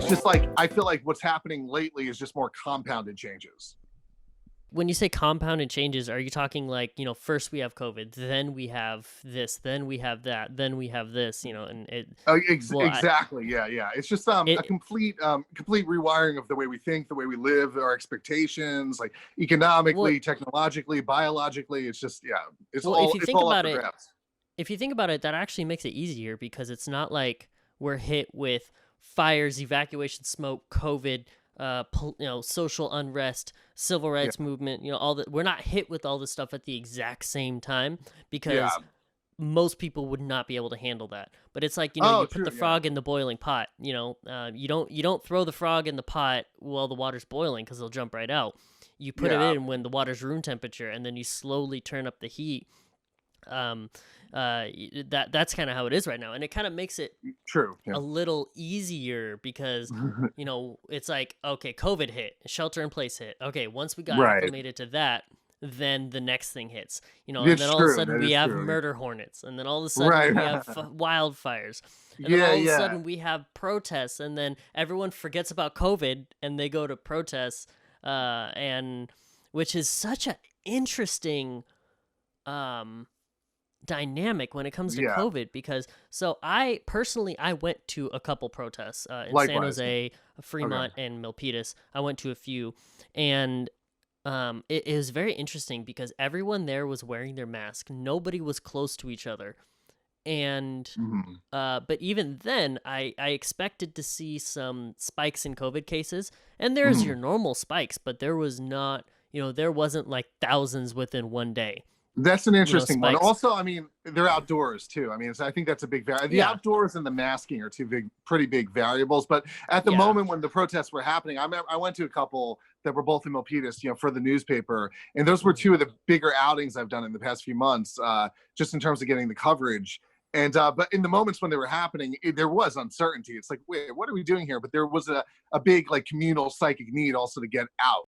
it's just like I feel like what's happening lately is just more compounded changes. When you say compounded changes, are you talking like, first we have COVID, then we have this, then we have that, then we have this, and well, Exactly. Yeah, yeah. It's just a it, complete rewiring of the way we think, the way we live, our expectations, like well, economically, technologically, biologically. It's just yeah, well, if you it's think all up about for it, grabs. that actually makes it easier because it's not like we're hit with fires, evacuation, smoke, COVID, social unrest, civil Yeah, rights movement, all that. We're not hit with all this stuff at the exact same time yeah. because most people would not be able to handle that. But it's like, Oh, you put true. the Yeah, frog in the boiling pot. You don't throw the frog in the pot while the water's boiling because they'll jump right out. You put it yeah. in when the water's room temperature, and then you slowly turn up the heat. um that's kind of how it is right now, and it kind of makes it True. a Yeah. little easier because it's like, okay, COVID hit, shelter in place hit. Okay, once we got Right. acclimated to that, then the next thing hits, and then It's all of a true. sudden That we is have true. murder hornets, and then all of a sudden Right. we have wildfires, and then Yeah, all of a yeah. sudden we have protests, and then everyone forgets about COVID and they go to protests, and which is such a interesting um dynamic when it comes to Yeah. COVID, because so I went to a couple protests in San Likewise. Yeah. Jose, Okay. Fremont, and Milpitas. I went to a few, and it was very interesting because everyone there was wearing their mask. Nobody was close to each other, and Mhm. but even then, I expected to see some spikes in COVID cases, and there's your Mhm. normal spikes, but there was not. There wasn't like thousands within one day. That's an interesting one. Spikes. Also, I mean, they're outdoors too. I mean, I think that's a big the Yeah, outdoors and the masking are pretty big variables. But at the yeah. moment when the protests were happening, I went to a couple that were both in Milpitas, for the newspaper, and those were Mhm. two of the bigger outings I've done in the past few months, just in terms of getting the coverage. And but in the moments when they were happening, there was uncertainty. It's like, wait, what are we doing here? But there was a big like communal psychic need also to get out.